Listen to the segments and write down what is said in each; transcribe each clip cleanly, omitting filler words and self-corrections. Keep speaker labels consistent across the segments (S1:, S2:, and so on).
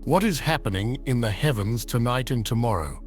S1: What is happening in the heavens tonight and tomorrow,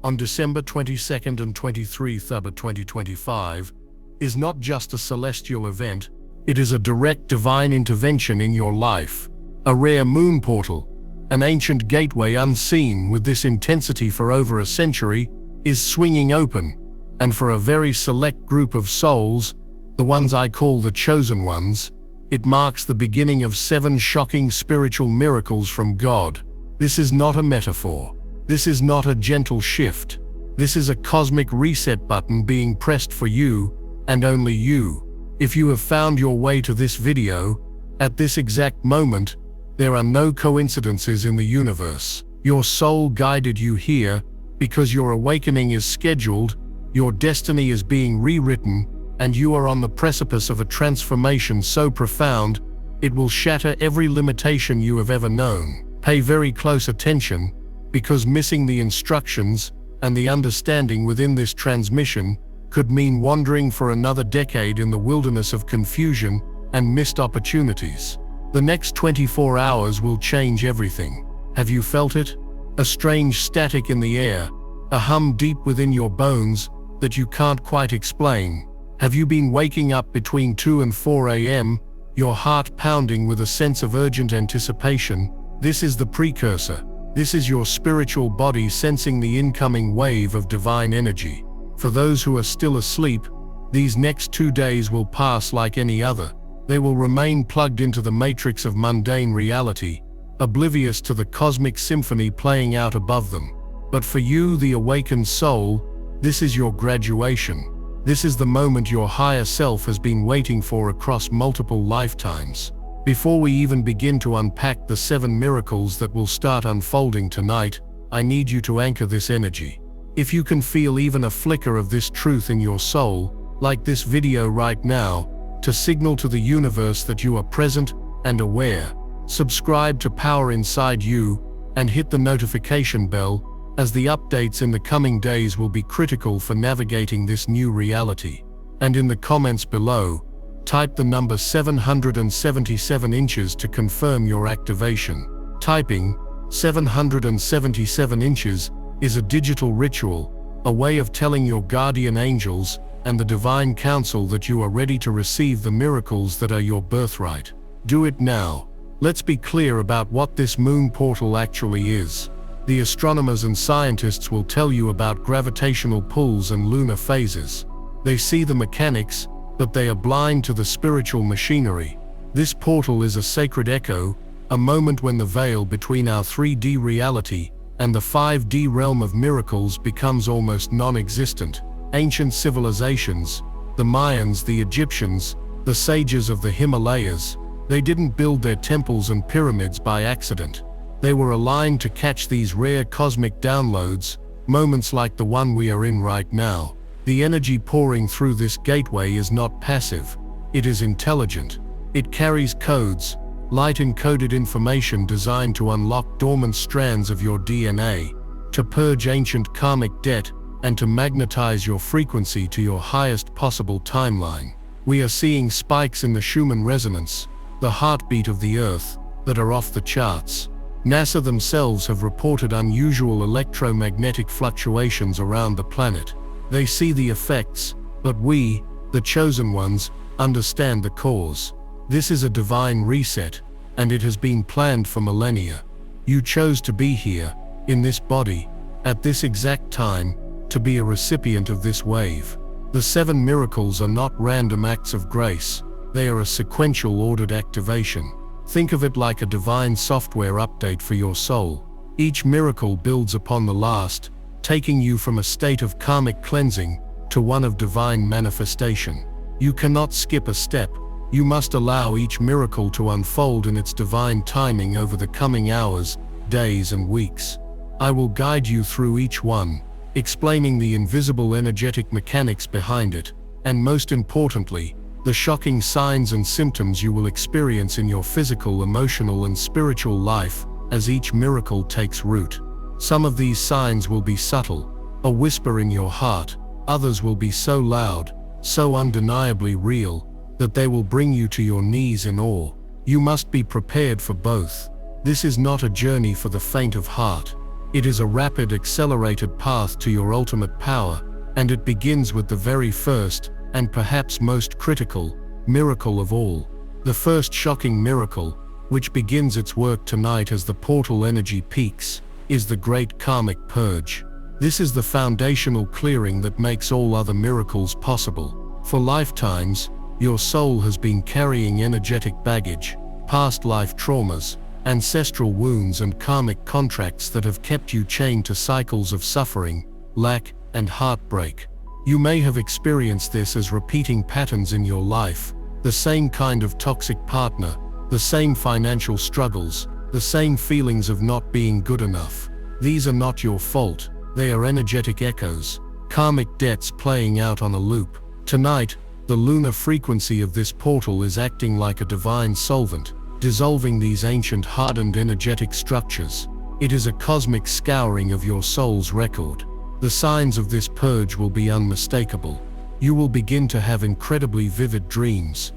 S1: on December 22nd and 23rd, 2025, is not just a celestial event, it is a direct divine intervention in your life. A rare moon portal, an ancient gateway unseen with this intensity for over a century, is swinging open, and for a very select group of souls, the ones I call the chosen ones, it marks the beginning of 7 shocking spiritual miracles from God. This is not a metaphor. This is not a gentle shift. This is a cosmic reset button being pressed for you, and only you. If you have found your way to this video, at this exact moment, there are no coincidences in the universe. Your soul guided you here, because your awakening is scheduled, your destiny is being rewritten, and you are on the precipice of a transformation so profound, it will shatter every limitation you have ever known. Pay very close attention, because missing the instructions and the understanding within this transmission could mean wandering for another decade in the wilderness of confusion and missed opportunities. The next 24 hours will change everything. Have you felt it? A strange static in the air, a hum deep within your bones that you can't quite explain. Have you been waking up between 2 and 4 a.m., your heart pounding with a sense of urgent anticipation? This is the precursor. This is your spiritual body sensing the incoming wave of divine energy. For those who are still asleep, these next 2 days will pass like any other. They will remain plugged into the matrix of mundane reality, oblivious to the cosmic symphony playing out above them. But for you, the awakened soul, this is your graduation. This is the moment your higher self has been waiting for across multiple lifetimes. Before we even begin to unpack the 7 miracles that will start unfolding tonight, I need you to anchor this energy. If you can feel even a flicker of this truth in your soul, like this video right now, to signal to the universe that you are present and aware, subscribe to Power Inside You and hit the notification bell, as the updates in the coming days will be critical for navigating this new reality. And in the comments below, type the number 777 inches to confirm your activation. Typing 777 inches is a digital ritual, a way of telling your guardian angels and the divine council that you are ready to receive the miracles that are your birthright. Do it now. Let's be clear about what this moon portal actually is. The astronomers and scientists will tell you about gravitational pulls and lunar phases. They see the mechanics, but they are blind to the spiritual machinery. This portal is a sacred echo, a moment when the veil between our 3D reality and the 5D realm of miracles becomes almost non-existent. Ancient civilizations, the Mayans, the Egyptians, the sages of the Himalayas, they didn't build their temples and pyramids by accident. They were aligned to catch these rare cosmic downloads, moments like the one we are in right now. The energy pouring through this gateway is not passive, it is intelligent. It carries codes, light-encoded information designed to unlock dormant strands of your DNA, to purge ancient karmic debt, and to magnetize your frequency to your highest possible timeline. We are seeing spikes in the Schumann resonance, the heartbeat of the Earth, that are off the charts. NASA themselves have reported unusual electromagnetic fluctuations around the planet. They see the effects, but we, the chosen ones, understand the cause. This is a divine reset, and it has been planned for millennia. You chose to be here, in this body, at this exact time, to be a recipient of this wave. The 7 miracles are not random acts of grace, they are a sequential ordered activation. Think of it like a divine software update for your soul. Each miracle builds upon the last, taking you from a state of karmic cleansing to one of divine manifestation. You cannot skip a step. You must allow each miracle to unfold in its divine timing over the coming hours, days, and weeks. I will guide you through each one, explaining the invisible energetic mechanics behind it, and most importantly, the shocking signs and symptoms you will experience in your physical, emotional, and spiritual life as each miracle takes root. Some of these signs will be subtle, a whisper in your heart. Others will be so loud, so undeniably real, that they will bring you to your knees in awe. You must be prepared for both. This is not a journey for the faint of heart. It is a rapid, accelerated path to your ultimate power, and it begins with the very first, and perhaps most critical, miracle of all. The first shocking miracle, which begins its work tonight as the portal energy peaks, is the great karmic purge. This is the foundational clearing that makes all other miracles possible. For lifetimes, your soul has been carrying energetic baggage, past life traumas, ancestral wounds and karmic contracts that have kept you chained to cycles of suffering, lack, and heartbreak. You may have experienced this as repeating patterns in your life, the same kind of toxic partner, the same financial struggles, the same feelings of not being good enough. These are not your fault, they are energetic echoes, karmic debts playing out on a loop. Tonight, the lunar frequency of this portal is acting like a divine solvent, dissolving these ancient hardened energetic structures. It is a cosmic scouring of your soul's record. The signs of this purge will be unmistakable. You will begin to have incredibly vivid dreams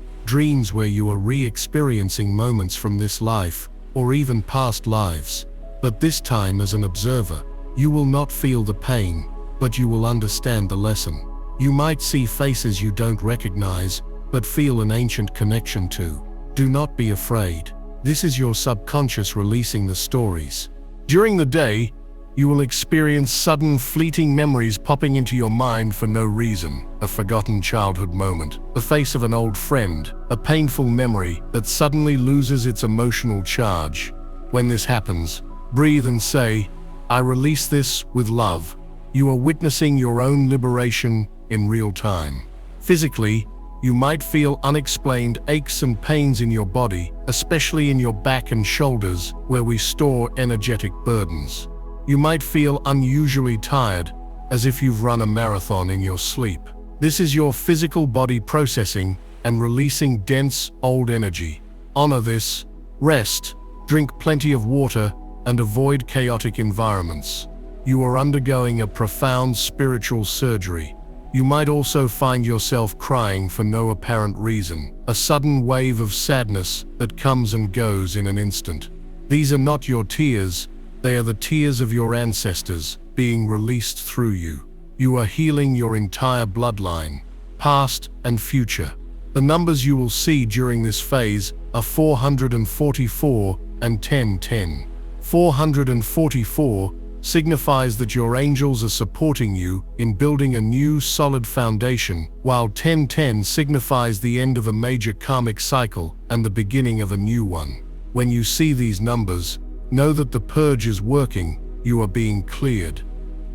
S1: where you are re-experiencing moments from this life, or even past lives. But this time as an observer, you will not feel the pain, but you will understand the lesson. You might see faces you don't recognize, but feel an ancient connection to. Do not be afraid. This is your subconscious releasing the stories. During the day, you will experience sudden, fleeting memories popping into your mind for no reason. A forgotten childhood moment, the face of an old friend, a painful memory that suddenly loses its emotional charge. When this happens, breathe and say, "I release this with love." You are witnessing your own liberation in real time. Physically, you might feel unexplained aches and pains in your body, especially in your back and shoulders, where we store energetic burdens. You might feel unusually tired, as if you've run a marathon in your sleep. This is your physical body processing and releasing dense, old energy. Honor this, rest, drink plenty of water, and avoid chaotic environments. You are undergoing a profound spiritual surgery. You might also find yourself crying for no apparent reason, a sudden wave of sadness that comes and goes in an instant. These are not your tears, they are the tears of your ancestors, being released through you. You are healing your entire bloodline, past and future. The numbers you will see during this phase are 444 and 1010. 444 signifies that your angels are supporting you in building a new solid foundation, while 1010 signifies the end of a major karmic cycle and the beginning of a new one. When you see these numbers, know that the purge is working, you are being cleared.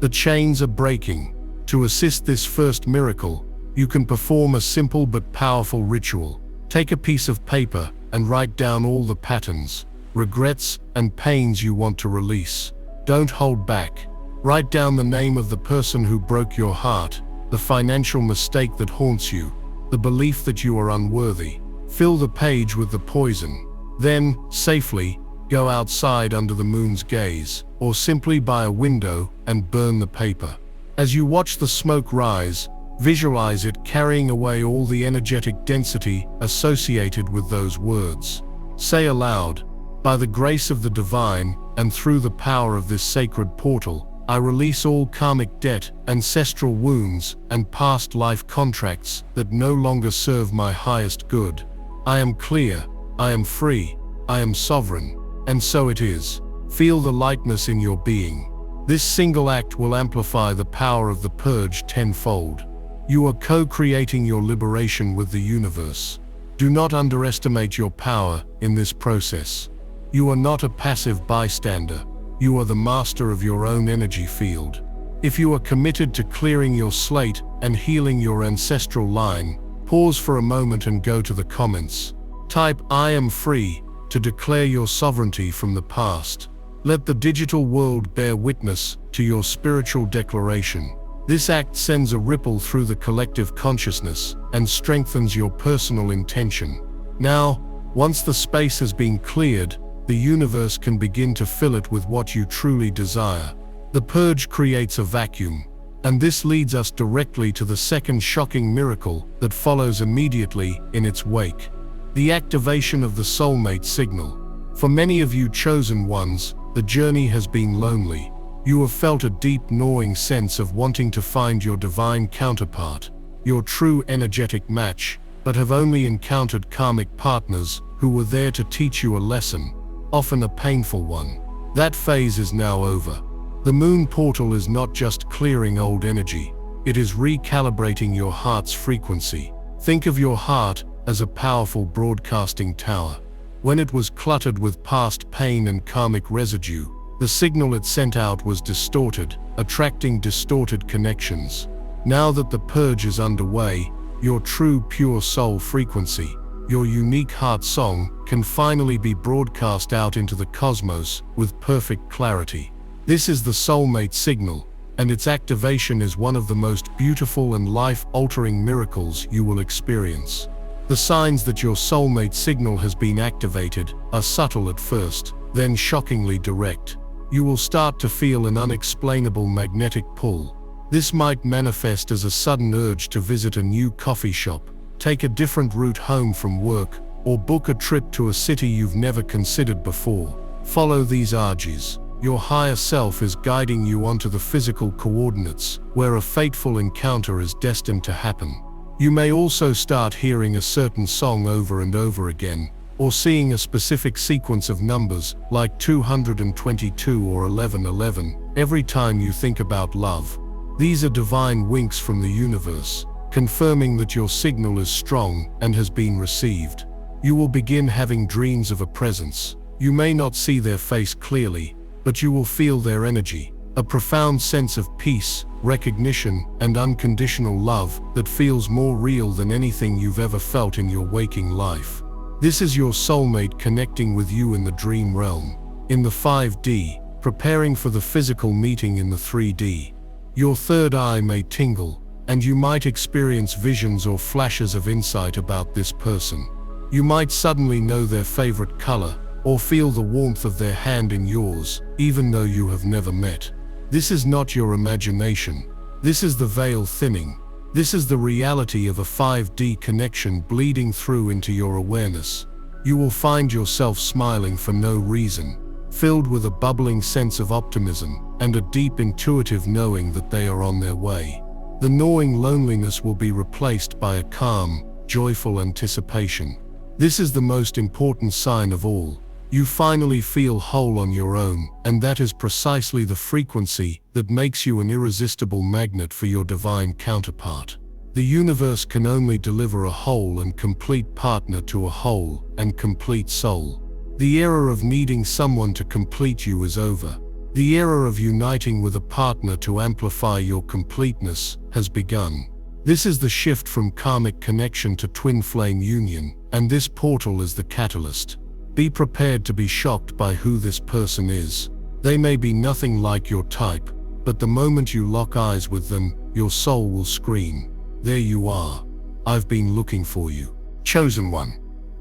S1: The chains are breaking. To assist this first miracle, you can perform a simple but powerful ritual. Take a piece of paper and write down all the patterns, regrets, and pains you want to release. Don't hold back. Write down the name of the person who broke your heart, the financial mistake that haunts you, the belief that you are unworthy. Fill the page with the poison. Then, safely, go outside under the moon's gaze, or simply by a window and burn the paper. As you watch the smoke rise, visualize it carrying away all the energetic density associated with those words. Say aloud, "By the grace of the divine, and through the power of this sacred portal, I release all karmic debt, ancestral wounds, and past life contracts that no longer serve my highest good. I am clear, I am free, I am sovereign." And so it is. Feel the lightness in your being. This single act will amplify the power of the purge tenfold. You are co-creating your liberation with the universe. Do not underestimate your power in this process. You are not a passive bystander. You are the master of your own energy field. If you are committed to clearing your slate and healing your ancestral line, pause for a moment and go to the comments. Type "I am free" to declare your sovereignty from the past. Let the digital world bear witness to your spiritual declaration. This act sends a ripple through the collective consciousness and strengthens your personal intention. Now, once the space has been cleared, the universe can begin to fill it with what you truly desire. The purge creates a vacuum, and this leads us directly to the second shocking miracle that follows immediately in its wake. The activation of the Soulmate signal. For many of you chosen ones, the journey has been lonely. You have felt a deep gnawing sense of wanting to find your divine counterpart, your true energetic match, but have only encountered karmic partners who were there to teach you a lesson, often a painful one. That phase is now over. The moon portal is not just clearing old energy, it is recalibrating your heart's frequency. Think of your heart as a powerful broadcasting tower. When it was cluttered with past pain and karmic residue, the signal it sent out was distorted, attracting distorted connections. Now that the purge is underway, your true pure soul frequency, your unique heart song, can finally be broadcast out into the cosmos with perfect clarity. This is the soulmate signal, and its activation is one of the most beautiful and life-altering miracles you will experience. The signs that your soulmate signal has been activated are subtle at first, then shockingly direct. You will start to feel an unexplainable magnetic pull. This might manifest as a sudden urge to visit a new coffee shop, take a different route home from work, or book a trip to a city you've never considered before. Follow these urges. Your higher self is guiding you onto the physical coordinates, where a fateful encounter is destined to happen. You may also start hearing a certain song over and over again, or seeing a specific sequence of numbers, like 222 or 1111, every time you think about love. These are divine winks from the universe, confirming that your signal is strong and has been received. You will begin having dreams of a presence. You may not see their face clearly, but you will feel their energy, a profound sense of peace, recognition, and unconditional love that feels more real than anything you've ever felt in your waking life. This is your soulmate connecting with you in the dream realm, in the 5D, preparing for the physical meeting in the 3D. Your third eye may tingle, and you might experience visions or flashes of insight about this person. You might suddenly know their favorite color, or feel the warmth of their hand in yours, even though you have never met. This is not your imagination. This is the veil thinning. This is the reality of a 5D connection bleeding through into your awareness. You will find yourself smiling for no reason, filled with a bubbling sense of optimism and a deep intuitive knowing that they are on their way. The gnawing loneliness will be replaced by a calm, joyful anticipation. This is the most important sign of all. You finally feel whole on your own, and that is precisely the frequency that makes you an irresistible magnet for your divine counterpart. The universe can only deliver a whole and complete partner to a whole and complete soul. The era of needing someone to complete you is over. The era of uniting with a partner to amplify your completeness has begun. This is the shift from karmic connection to twin flame union, and this portal is the catalyst. Be prepared to be shocked by who this person is. They may be nothing like your type, but the moment you lock eyes with them, your soul will scream, "There you are. I've been looking for you." Chosen one.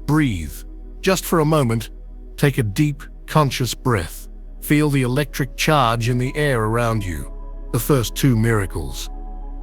S1: Breathe. Just for a moment, take a deep, conscious breath. Feel the electric charge in the air around you. The first two miracles,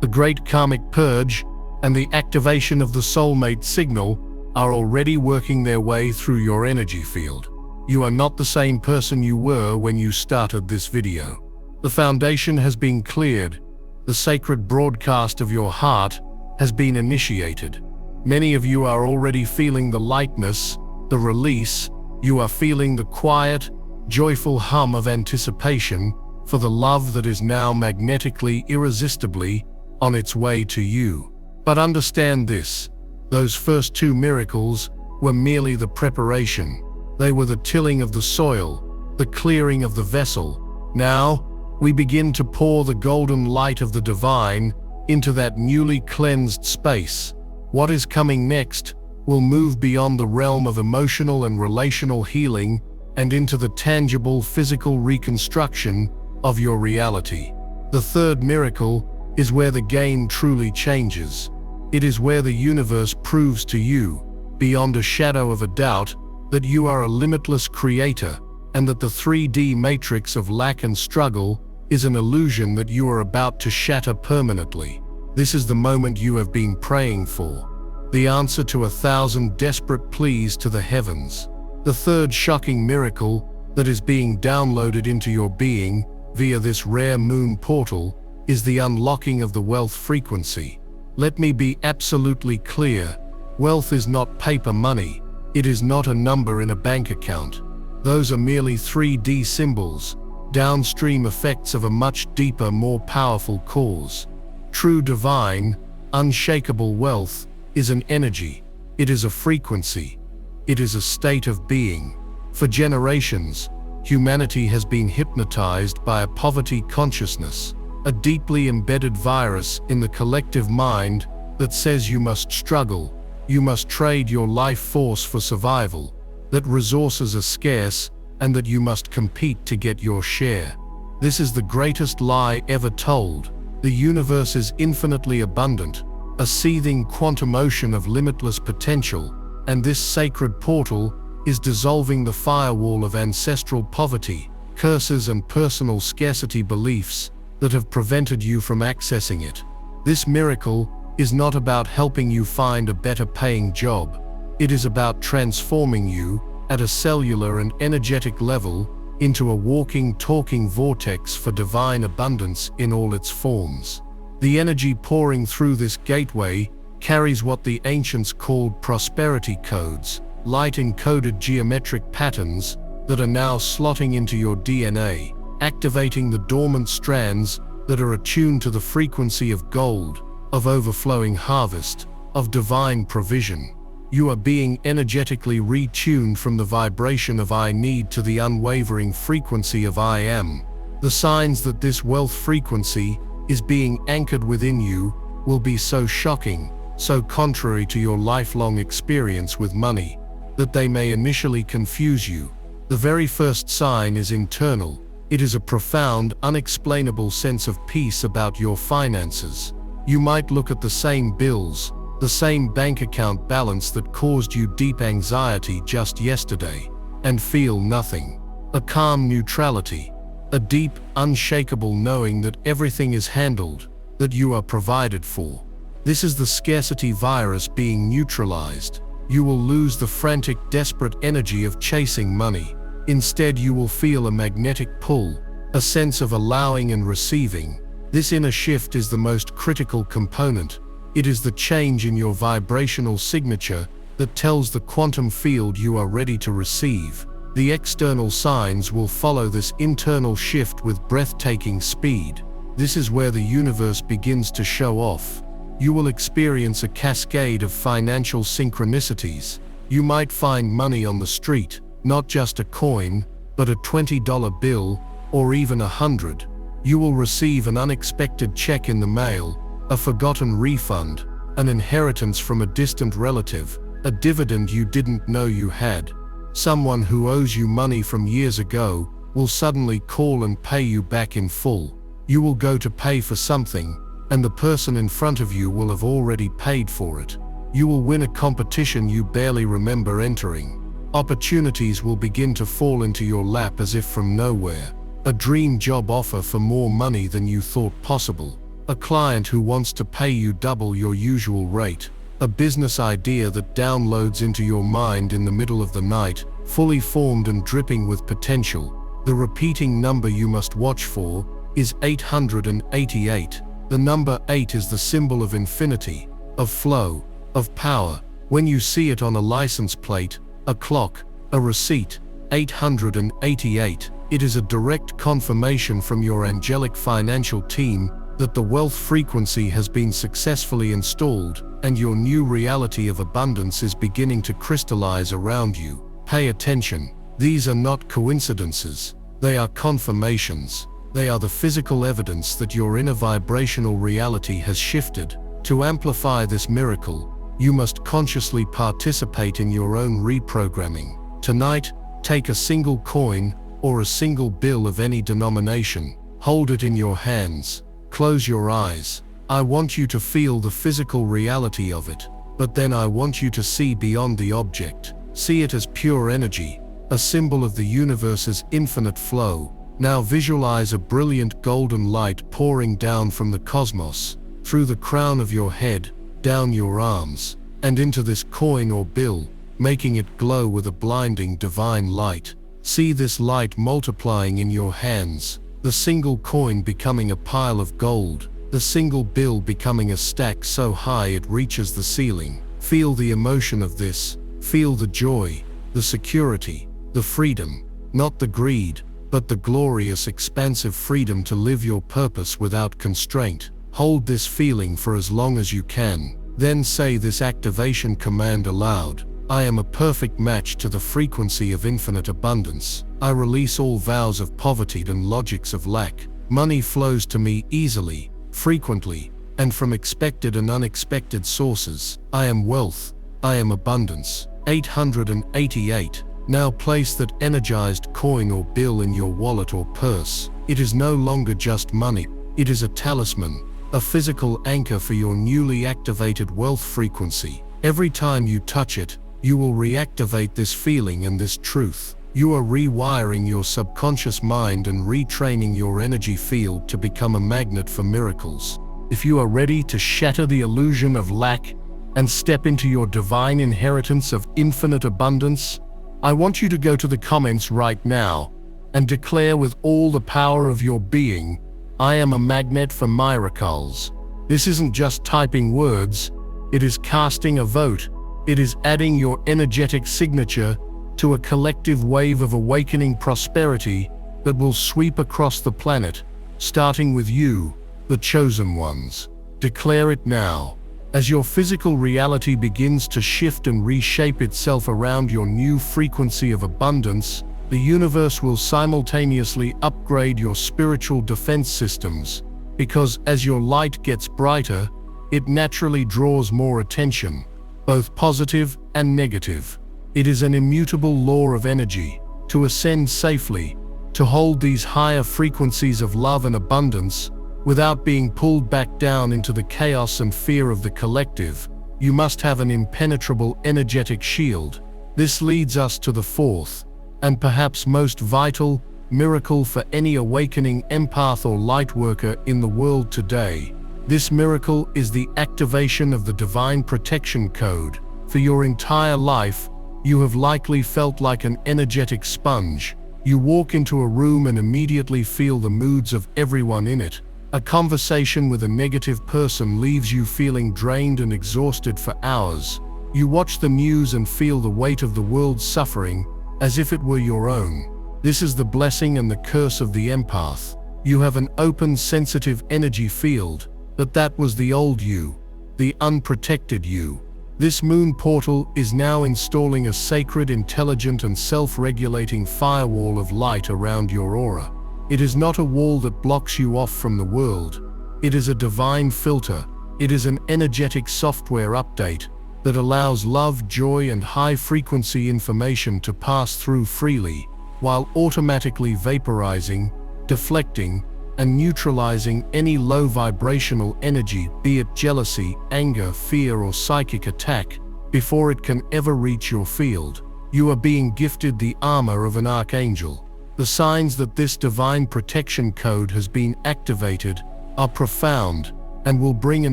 S1: the great karmic purge and the activation of the soulmate signal, are already working their way through your energy field. You are not the same person you were when you started this video. The foundation has been cleared. The sacred broadcast of your heart has been initiated. Many of you are already feeling the lightness, the release. You are feeling the quiet, joyful hum of anticipation for the love that is now magnetically, irresistibly on its way to you. But understand this. Those first two miracles were merely the preparation. They were the tilling of the soil, the clearing of the vessel. Now, we begin to pour the golden light of the divine into that newly cleansed space. What is coming next will move beyond the realm of emotional and relational healing and into the tangible physical reconstruction of your reality. The third miracle is where the game truly changes. It is where the universe proves to you, beyond a shadow of a doubt, that you are a limitless creator, and that the 3D matrix of lack and struggle is an illusion that you are about to shatter permanently. This is the moment you have been praying for, the answer to 1,000 desperate pleas to the heavens. The third shocking miracle that is being downloaded into your being via this rare moon portal is the unlocking of the wealth frequency. Let me be absolutely clear. Wealth is not paper money. It is not a number in a bank account. Those are merely 3D symbols, downstream effects of a much deeper, more powerful cause. True divine, unshakable wealth is an energy. It is a frequency. It is a state of being. For generations, humanity has been hypnotized by a poverty consciousness, a deeply embedded virus in the collective mind that says you must struggle, you must trade your life force for survival, that resources are scarce, and that you must compete to get your share. This is the greatest lie ever told. The universe is infinitely abundant, a seething quantum ocean of limitless potential, and this sacred portal is dissolving the firewall of ancestral poverty, curses and personal scarcity beliefs that have prevented you from accessing it. This miracle is not about helping you find a better paying job. It is about transforming you at a cellular and energetic level into a walking, talking vortex for divine abundance in all its forms. The energy pouring through this gateway carries what the ancients called prosperity codes, light encoded geometric patterns that are now slotting into your DNA, activating the dormant strands that are attuned to the frequency of gold, of overflowing harvest, of divine provision. You are being energetically retuned from the vibration of I need to the unwavering frequency of I am. The signs that this wealth frequency is being anchored within you will be so shocking, so contrary to your lifelong experience with money, that they may initially confuse you. The very first sign is internal. It is a profound, unexplainable sense of peace about your finances. You might look at the same bills, the same bank account balance that caused you deep anxiety just yesterday, and feel nothing. A calm neutrality, a deep, unshakable knowing that everything is handled, that you are provided for. This is the scarcity virus being neutralized. You will lose the frantic, desperate energy of chasing money. Instead, you will feel a magnetic pull, a sense of allowing and receiving. This inner shift is the most critical component. It is the change in your vibrational signature that tells the quantum field you are ready to receive. The external signs will follow this internal shift with breathtaking speed. This is where the universe begins to show off. You will experience a cascade of financial synchronicities. You might find money on the street, not just a coin, but a $20 bill, or even $100. You will receive an unexpected check in the mail, a forgotten refund, an inheritance from a distant relative, a dividend you didn't know you had. Someone who owes you money from years ago will suddenly call and pay you back in full. You will go to pay for something, and the person in front of you will have already paid for it. You will win a competition you barely remember entering. Opportunities will begin to fall into your lap as if from nowhere. A dream job offer for more money than you thought possible. A client who wants to pay you double your usual rate. A business idea that downloads into your mind in the middle of the night, fully formed and dripping with potential. The repeating number you must watch for is 888. The number 8 is the symbol of infinity, of flow, of power. When you see it on a license plate, a clock, a receipt, 888, it is a direct confirmation from your angelic financial team that the wealth frequency has been successfully installed and your new reality of abundance is beginning to crystallize around you. Pay attention. These are not coincidences. They are confirmations. They are the physical evidence that your inner vibrational reality has shifted. To amplify this miracle, you must consciously participate in your own reprogramming. Tonight, take a single coin or a single bill of any denomination. Hold it in your hands. Close your eyes. I want you to feel the physical reality of it, but then I want you to see beyond the object. See it as pure energy, a symbol of the universe's infinite flow. Now visualize a brilliant golden light pouring down from the cosmos, through the crown of your head, down your arms, and into this coin or bill. making it glow with a blinding divine light. See this light multiplying in your hands, the single coin becoming a pile of gold, the single bill becoming a stack so high it reaches the ceiling. Feel the emotion of this, feel the joy, the security, the freedom, not the greed, but the glorious expansive freedom to live your purpose without constraint. Hold this feeling for as long as you can, then say this activation command aloud. I am a perfect match to the frequency of infinite abundance. I release all vows of poverty and logics of lack. Money flows to me easily, frequently, and from expected and unexpected sources. I am wealth. I am abundance. 888. Now place that energized coin or bill in your wallet or purse. It is no longer just money. It is a talisman, a physical anchor for your newly activated wealth frequency. Every time you touch it, you will reactivate this feeling and this truth. You are rewiring your subconscious mind and retraining your energy field to become a magnet for miracles. If you are ready to shatter the illusion of lack and step into your divine inheritance of infinite abundance, I want you to go to the comments right now and declare with all the power of your being, I am a magnet for miracles. This isn't just typing words, it is casting a vote. It is adding your energetic signature to a collective wave of awakening prosperity that will sweep across the planet, starting with you, the chosen ones. Declare it now. As your physical reality begins to shift and reshape itself around your new frequency of abundance, the universe will simultaneously upgrade your spiritual defense systems, because as your light gets brighter, it naturally draws more attention, both positive and negative. It is an immutable law of energy. To ascend safely, to hold these higher frequencies of love and abundance, without being pulled back down into the chaos and fear of the collective, you must have an impenetrable energetic shield. This leads us to the fourth, and perhaps most vital, miracle for any awakening empath or lightworker in the world today. This miracle is the activation of the Divine Protection Code. For your entire life, you have likely felt like an energetic sponge. You walk into a room and immediately feel the moods of everyone in it. A conversation with a negative person leaves you feeling drained and exhausted for hours. You watch the news and feel the weight of the world's suffering, as if it were your own. This is the blessing and the curse of the empath. You have an open, sensitive energy field, but that was the old you, the unprotected you. This moon portal is now installing a sacred, intelligent, and self-regulating firewall of light around your aura. It is not a wall that blocks you off from the world. It is a divine filter. It is an energetic software update that allows love, joy, and high-frequency information to pass through freely, while automatically vaporizing, deflecting, and neutralizing any low vibrational energy, be it jealousy, anger, fear, or psychic attack, before it can ever reach your field. You are being gifted the armor of an archangel. The signs that this divine protection code has been activated are profound and will bring an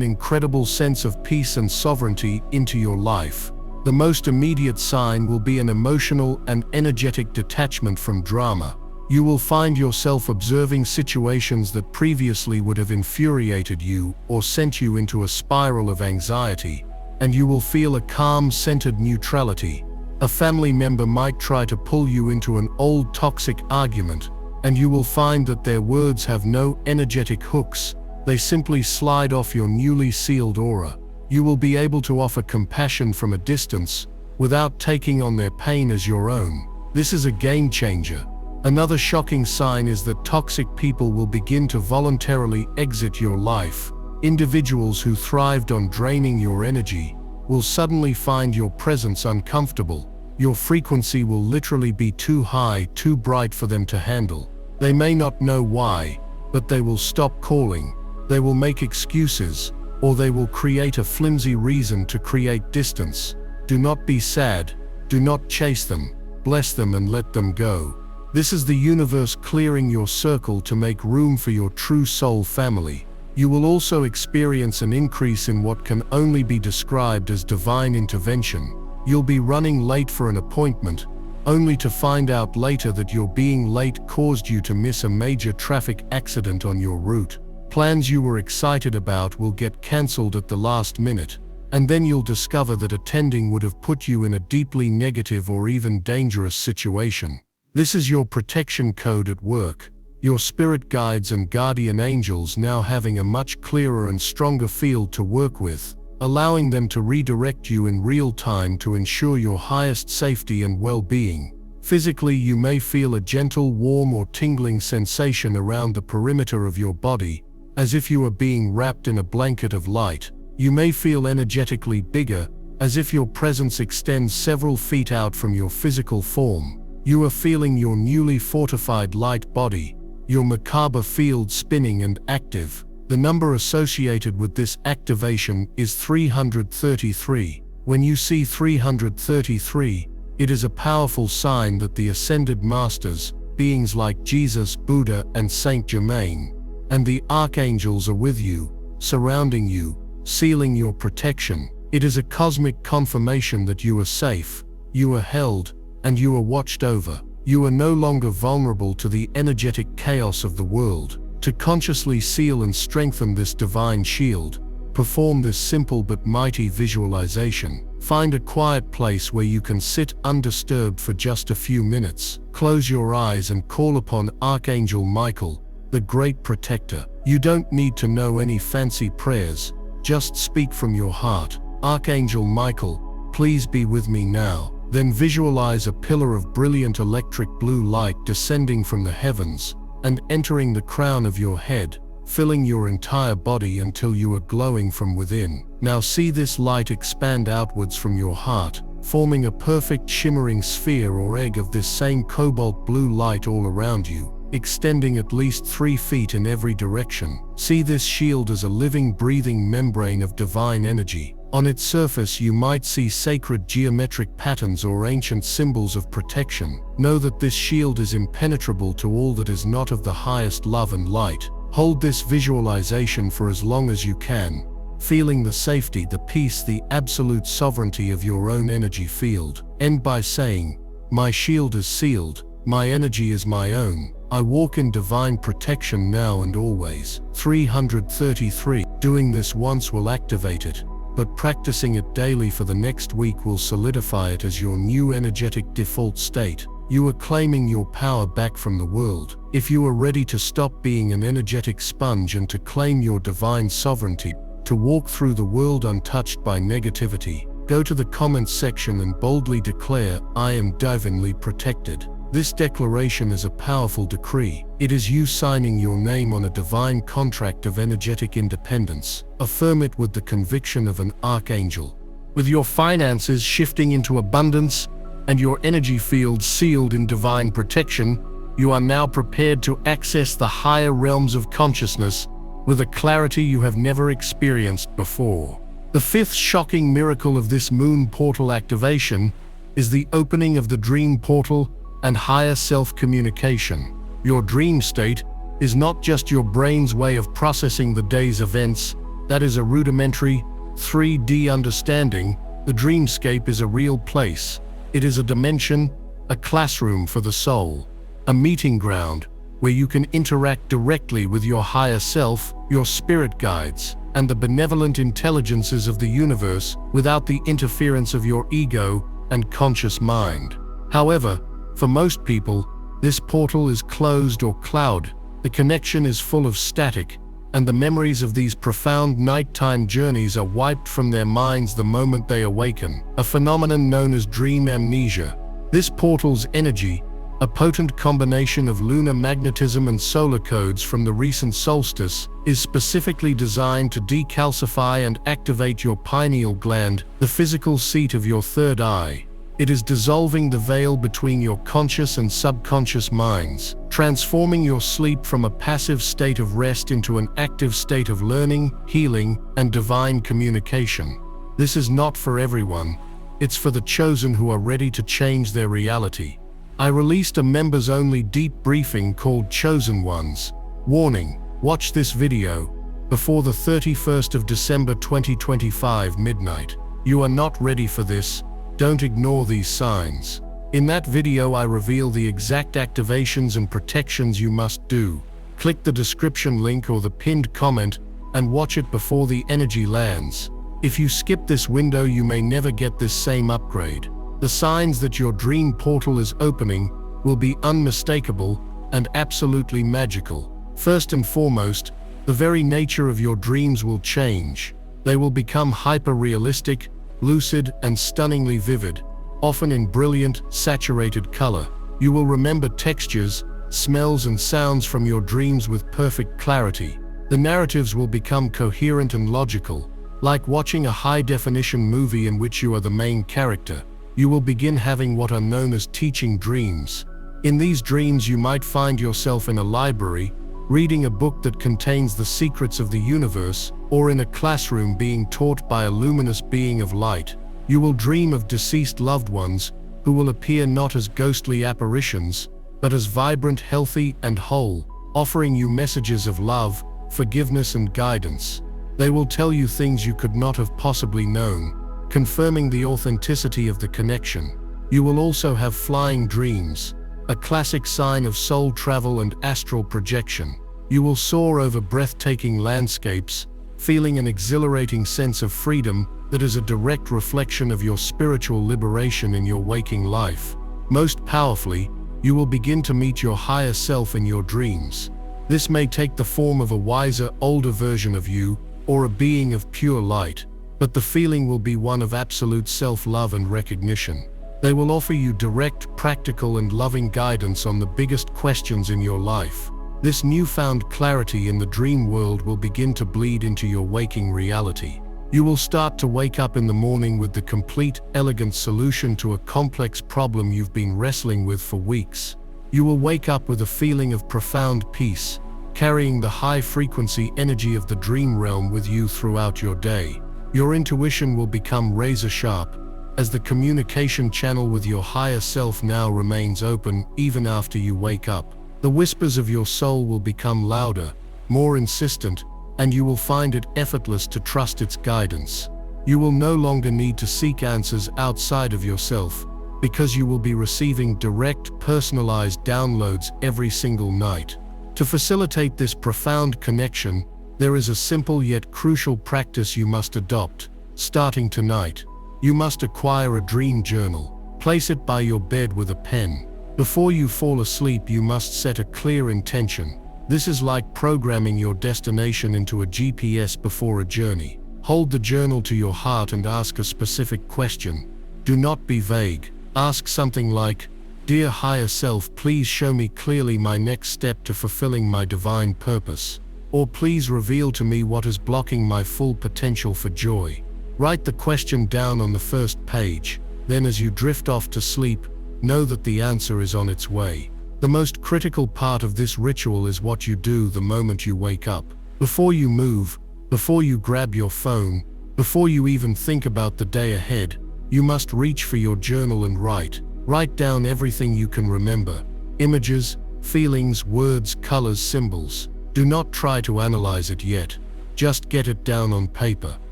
S1: incredible sense of peace and sovereignty into your life. The most immediate sign will be an emotional and energetic detachment from drama. You will find yourself observing situations that previously would have infuriated you or sent you into a spiral of anxiety, and you will feel a calm, centered neutrality. A family member might try to pull you into an old toxic argument, and you will find that their words have no energetic hooks. They simply slide off your newly sealed aura. You will be able to offer compassion from a distance without taking on their pain as your own. This is a game changer. Another shocking sign is that toxic people will begin to voluntarily exit your life. Individuals who thrived on draining your energy will suddenly find your presence uncomfortable. Your frequency will literally be too high, too bright for them to handle. They may not know why, but they will stop calling. They will make excuses, or they will create a flimsy reason to create distance. Do not be sad. Do not chase them. Bless them and let them go. This is the universe clearing your circle to make room for your true soul family. You will also experience an increase in what can only be described as divine intervention. You'll be running late for an appointment, only to find out later that your being late caused you to miss a major traffic accident on your route. Plans you were excited about will get cancelled at the last minute, and then you'll discover that attending would have put you in a deeply negative or even dangerous situation. This is your protection code at work, your spirit guides and guardian angels now having a much clearer and stronger field to work with, allowing them to redirect you in real time to ensure your highest safety and well-being. Physically, you may feel a gentle, warm or tingling sensation around the perimeter of your body, as if you are being wrapped in a blanket of light. You may feel energetically bigger, as if your presence extends several feet out from your physical form. You are feeling your newly fortified light body, your macabre field spinning and active. The number associated with this activation is 333. When you see 333, it is a powerful sign that the ascended masters, beings like Jesus, Buddha, and Saint Germain, and the archangels are with you, surrounding you, sealing your protection. It is a cosmic confirmation that you are safe, you are held, and you are watched over. You are no longer vulnerable to the energetic chaos of the world. To consciously seal and strengthen this divine shield, perform this simple but mighty visualization. Find a quiet place where you can sit undisturbed for just a few minutes. Close your eyes and call upon Archangel Michael, the great protector. You don't need to know any fancy prayers, just speak from your heart. Archangel Michael, please be with me now. Then visualize a pillar of brilliant electric blue light descending from the heavens and entering the crown of your head, filling your entire body until you are glowing from within. Now see this light expand outwards from your heart, forming a perfect shimmering sphere or egg of this same cobalt blue light all around you, extending at least 3 feet in every direction. See this shield as a living, breathing membrane of divine energy. On its surface you might see sacred geometric patterns or ancient symbols of protection. Know that this shield is impenetrable to all that is not of the highest love and light. Hold this visualization for as long as you can, feeling the safety, the peace, the absolute sovereignty of your own energy field. End by saying, "My shield is sealed, my energy is my own. I walk in divine protection now and always." 333. Doing this once will activate it, but practicing it daily for the next week will solidify it as your new energetic default state. You are claiming your power back from the world. If you are ready to stop being an energetic sponge and to claim your divine sovereignty, to walk through the world untouched by negativity, go to the comments section and boldly declare, "I am divinely protected." This declaration is a powerful decree. It is you signing your name on a divine contract of energetic independence. Affirm it with the conviction of an archangel. With your finances shifting into abundance and your energy field sealed in divine protection, you are now prepared to access the higher realms of consciousness with a clarity you have never experienced before. The fifth shocking miracle of this moon portal activation is the opening of the dream portal and higher self-communication. Your dream state is not just your brain's way of processing the day's events. That is a rudimentary 3D understanding. The dreamscape is a real place. It is a dimension, a classroom for the soul, a meeting ground where you can interact directly with your higher self, your spirit guides, and the benevolent intelligences of the universe without the interference of your ego and conscious mind. However, for most people, this portal is closed or clouded. The connection is full of static, and the memories of these profound nighttime journeys are wiped from their minds the moment they awaken, a phenomenon known as dream amnesia. This portal's energy, a potent combination of lunar magnetism and solar codes from the recent solstice, is specifically designed to decalcify and activate your pineal gland, the physical seat of your third eye. It is dissolving the veil between your conscious and subconscious minds, transforming your sleep from a passive state of rest into an active state of learning, healing, and divine communication. This is not for everyone. It's for the chosen who are ready to change their reality. I released a members-only deep briefing called Chosen Ones. Warning: watch this video before the 31st of December 2025 midnight. You are not ready for this. Don't ignore these signs. In that video I reveal the exact activations and protections you must do. Click the description link or the pinned comment and watch it before the energy lands. If you skip this window, you may never get this same upgrade. The signs that your dream portal is opening will be unmistakable and absolutely magical. First and foremost, the very nature of your dreams will change. They will become hyper-realistic, lucid, and stunningly vivid, often in brilliant, saturated color. You will remember textures, smells, and sounds from your dreams with perfect clarity. The narratives will become coherent and logical, like watching a high-definition movie in which you are the main character. You will begin having what are known as teaching dreams. In these dreams, you might find yourself in a library, reading a book that contains the secrets of the universe, or in a classroom being taught by a luminous being of light. You will dream of deceased loved ones who will appear not as ghostly apparitions, but as vibrant, healthy, and whole, offering you messages of love, forgiveness, and guidance. They will tell you things you could not have possibly known, confirming the authenticity of the connection. You will also have flying dreams, a classic sign of soul travel and astral projection. You will soar over breathtaking landscapes, feeling an exhilarating sense of freedom that is a direct reflection of your spiritual liberation in your waking life. Most powerfully, you will begin to meet your higher self in your dreams. This may take the form of a wiser, older version of you, or a being of pure light, but the feeling will be one of absolute self-love and recognition. They will offer you direct, practical, and loving guidance on the biggest questions in your life. This newfound clarity in the dream world will begin to bleed into your waking reality. You will start to wake up in the morning with the complete, elegant solution to a complex problem you've been wrestling with for weeks. You will wake up with a feeling of profound peace, carrying the high-frequency energy of the dream realm with you throughout your day. Your intuition will become razor-sharp, as the communication channel with your higher self now remains open even after you wake up. The whispers of your soul will become louder, more insistent, and you will find it effortless to trust its guidance. You will no longer need to seek answers outside of yourself, because you will be receiving direct, personalized downloads every single night. To facilitate this profound connection, there is a simple yet crucial practice you must adopt, starting tonight. You must acquire a dream journal. Place it by your bed with a pen. Before you fall asleep, you must set a clear intention. This is like programming your destination into a GPS before a journey. Hold the journal to your heart and ask a specific question. Do not be vague. Ask something like, "Dear higher self, please show me clearly my next step to fulfilling my divine purpose." Or please reveal to me what is blocking my full potential for joy. Write the question down on the first page. Then as you drift off to sleep, know that the answer is on its way. The most critical part of this ritual is what you do the moment you wake up. Before you move, before you grab your phone, before you even think about the day ahead, you must reach for your journal and write. Write down everything you can remember. Images, feelings, words, colors, symbols. Do not try to analyze it yet. Just get it down on paper.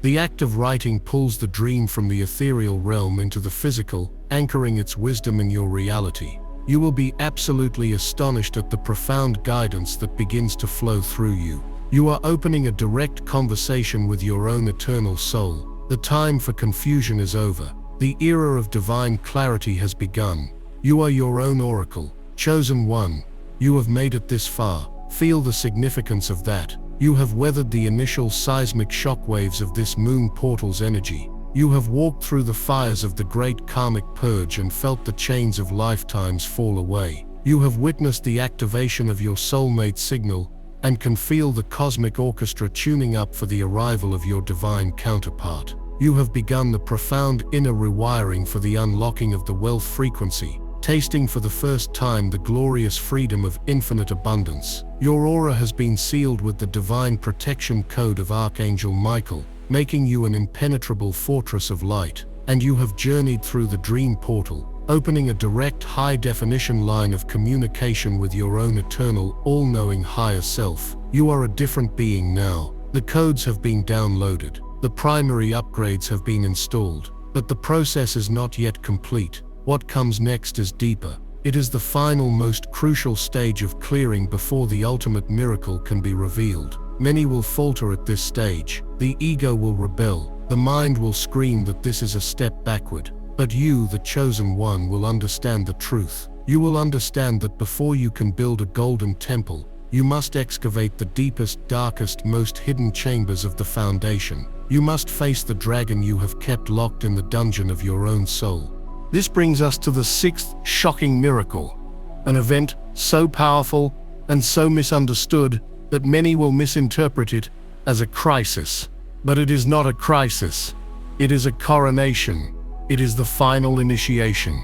S1: The act of writing pulls the dream from the ethereal realm into the physical, anchoring its wisdom in your reality. You will be absolutely astonished at the profound guidance that begins to flow through you. You are opening a direct conversation with your own eternal soul. The time for confusion is over. The era of divine clarity has begun. You are your own oracle, chosen one. You have made it this far. Feel the significance of that. You have weathered the initial seismic shockwaves of this moon portal's energy. You have walked through the fires of the great karmic purge and felt the chains of lifetimes fall away. You have witnessed the activation of your soulmate signal and can feel the cosmic orchestra tuning up for the arrival of your divine counterpart. You have begun the profound inner rewiring for the unlocking of the wealth frequency, tasting for the first time the glorious freedom of infinite abundance. Your aura has been sealed with the divine protection code of Archangel Michael, making you an impenetrable fortress of light. And you have journeyed through the dream portal, opening a direct, high-definition line of communication with your own eternal, all-knowing higher self. You are a different being now. The codes have been downloaded. The primary upgrades have been installed. But the process is not yet complete. What comes next is deeper. It is the final, most crucial stage of clearing before the ultimate miracle can be revealed. Many will falter at this stage. The ego will rebel. The mind will scream that this is a step backward. But you, the chosen one, will understand the truth. You will understand that before you can build a golden temple, you must excavate the deepest, darkest, most hidden chambers of the foundation. You must face the dragon you have kept locked in the dungeon of your own soul. This brings us to the sixth shocking miracle, an event so powerful and so misunderstood that many will misinterpret it as a crisis. But it is not a crisis. It is a coronation. It is the final initiation.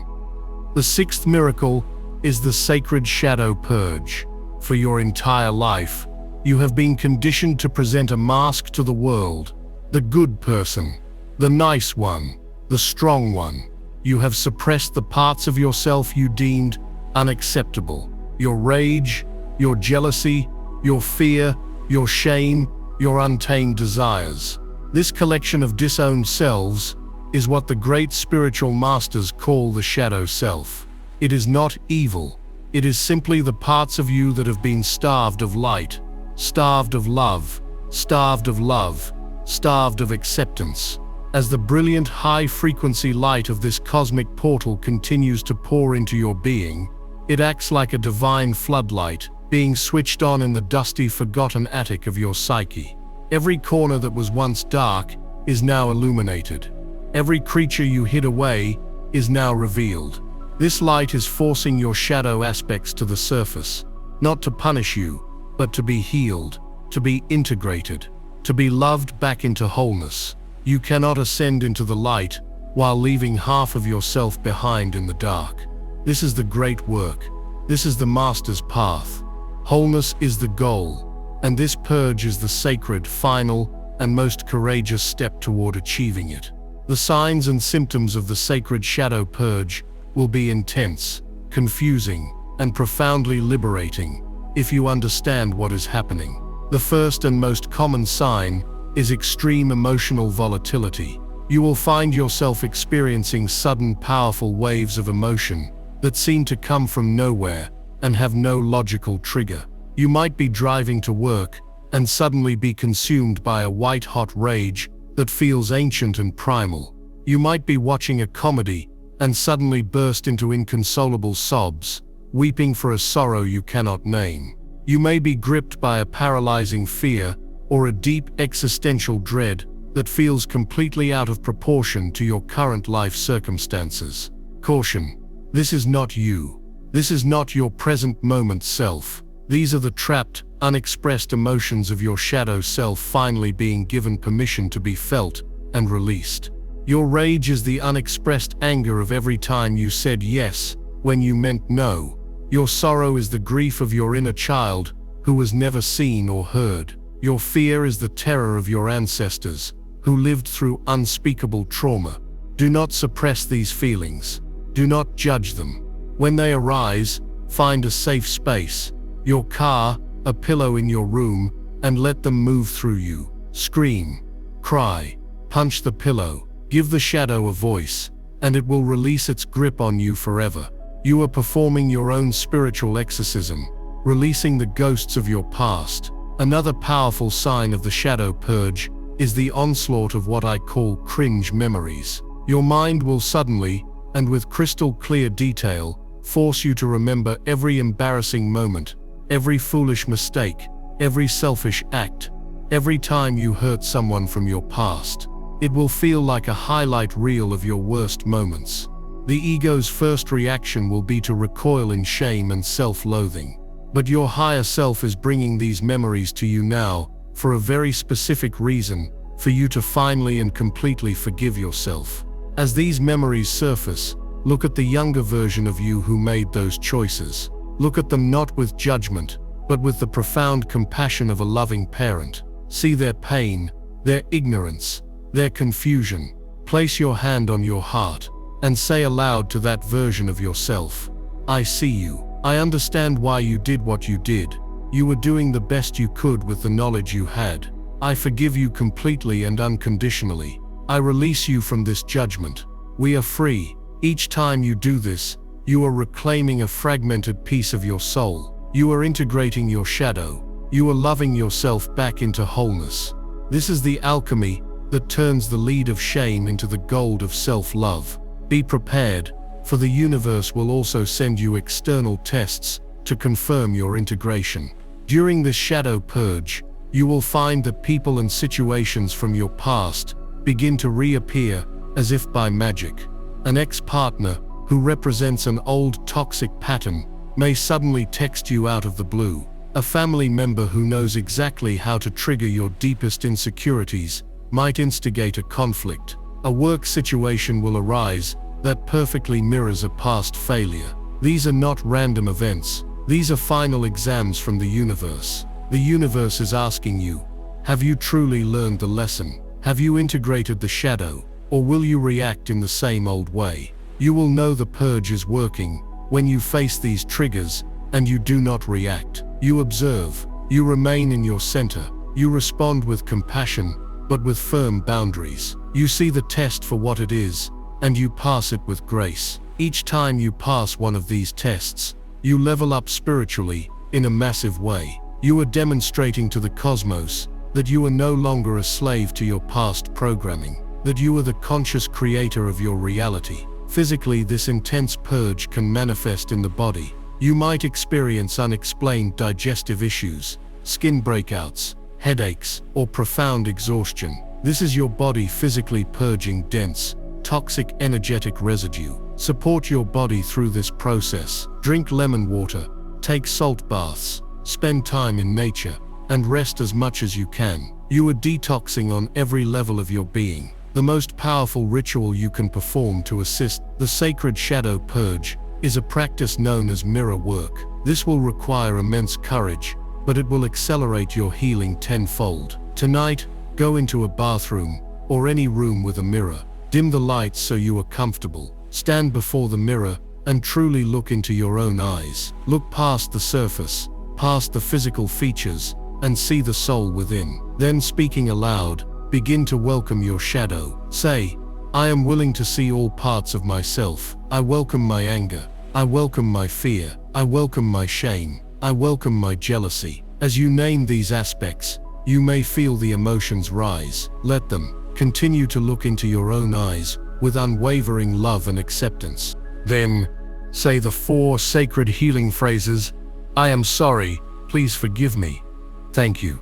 S1: The sixth miracle is the sacred shadow purge. For your entire life, you have been conditioned to present a mask to the world. The good person, the nice one, the strong one. You have suppressed the parts of yourself you deemed unacceptable. Your rage, your jealousy, your fear, your shame, your untamed desires. This collection of disowned selves is what the great spiritual masters call the shadow self. It is not evil. It is simply the parts of you that have been starved of light, starved of love, starved of love, starved of acceptance. As the brilliant high-frequency light of this cosmic portal continues to pour into your being, it acts like a divine floodlight being switched on in the dusty, forgotten attic of your psyche. Every corner that was once dark is now illuminated. Every creature you hid away is now revealed. This light is forcing your shadow aspects to the surface, not to punish you, but to be healed, to be integrated, to be loved back into wholeness. You cannot ascend into the light while leaving half of yourself behind in the dark. This is the great work. This is the master's path. Wholeness is the goal, and this purge is the sacred, final, and most courageous step toward achieving it. The signs and symptoms of the sacred shadow purge will be intense, confusing, and profoundly liberating if you understand what is happening. The first and most common sign is extreme emotional volatility. You will find yourself experiencing sudden, powerful waves of emotion that seem to come from nowhere and have no logical trigger. You might be driving to work and suddenly be consumed by a white-hot rage that feels ancient and primal. You might be watching a comedy and suddenly burst into inconsolable sobs, weeping for a sorrow you cannot name. You may be gripped by a paralyzing fear or a deep existential dread that feels completely out of proportion to your current life circumstances. Caution: this is not you. This is not your present moment self. These are the trapped, unexpressed emotions of your shadow self finally being given permission to be felt and released. Your rage is the unexpressed anger of every time you said yes when you meant no. Your sorrow is the grief of your inner child who was never seen or heard. Your fear is the terror of your ancestors who lived through unspeakable trauma. Do not suppress these feelings. Do not judge them. When they arise, find a safe space, your car, a pillow in your room, and let them move through you. Scream, cry, punch the pillow, give the shadow a voice, and it will release its grip on you forever. You are performing your own spiritual exorcism, releasing the ghosts of your past. Another powerful sign of the shadow purge is the onslaught of what I call cringe memories. Your mind will suddenly, and with crystal clear detail, force you to remember every embarrassing moment, every foolish mistake, every selfish act, every time you hurt someone from your past. It will feel like a highlight reel of your worst moments. The ego's first reaction will be to recoil in shame and self-loathing. But your higher self is bringing these memories to you now for a very specific reason, for you to finally and completely forgive yourself. As these memories surface, look at the younger version of you who made those choices. Look at them not with judgment, but with the profound compassion of a loving parent. See their pain, their ignorance, their confusion. Place your hand on your heart and say aloud to that version of yourself, I see you. I understand why you did what you did. You were doing the best you could with the knowledge you had. I forgive you completely and unconditionally. I release you from this judgment. We are free. Each time you do this, you are reclaiming a fragmented piece of your soul. You are integrating your shadow. You are loving yourself back into wholeness. This is the alchemy that turns the lead of shame into the gold of self-love. Be prepared, for the universe will also send you external tests to confirm your integration. During this shadow purge, you will find that people and situations from your past begin to reappear as if by magic. An ex-partner who represents an old toxic pattern may suddenly text you out of the blue. A family member who knows exactly how to trigger your deepest insecurities might instigate a conflict. A work situation will arise that perfectly mirrors a past failure. These are not random events. These are final exams from the universe. The universe is asking you, have you truly learned the lesson? Have you integrated the shadow? Or will you react in the same old way? You will know the purge is working when you face these triggers and you do not react. You observe. You remain in your center. You respond with compassion, but with firm boundaries. You see the test for what it is, and you pass it with grace. Each time you pass one of these tests, you level up spiritually in a massive way. You are demonstrating to the cosmos that you are no longer a slave to your past programming, that you are the conscious creator of your reality. Physically, this intense purge can manifest in the body. You might experience unexplained digestive issues, skin breakouts, headaches, or profound exhaustion. This is your body physically purging dense, toxic energetic residue. Support your body through this process. Drink lemon water, take salt baths, spend time in nature, and rest as much as you can. You are detoxing on every level of your being. The most powerful ritual you can perform to assist the sacred shadow purge is a practice known as mirror work. This will require immense courage, but it will accelerate your healing tenfold. Tonight, go into a bathroom or any room with a mirror. Dim the lights so you are comfortable. Stand before the mirror and truly look into your own eyes. Look past the surface, past the physical features, and see the soul within. Then, speaking aloud, begin to welcome your shadow. Say, I am willing to see all parts of myself. I welcome my anger. I welcome my fear. I welcome my shame. I welcome my jealousy. As you name these aspects, you may feel the emotions rise. Let them. Continue to look into your own eyes with unwavering love and acceptance. Then, say the 4 sacred healing phrases. I am sorry. Please forgive me. Thank you.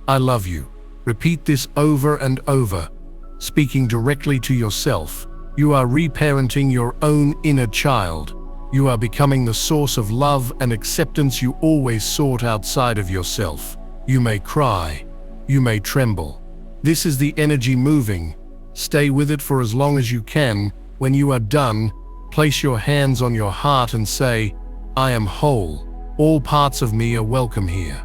S1: I love you. Repeat this over and over, speaking directly to yourself. You are reparenting your own inner child. You are becoming the source of love and acceptance you always sought outside of yourself. You may cry. You may tremble. This is the energy moving. Stay with it for as long as you can. When you are done, place your hands on your heart and say, I am whole. All parts of me are welcome here.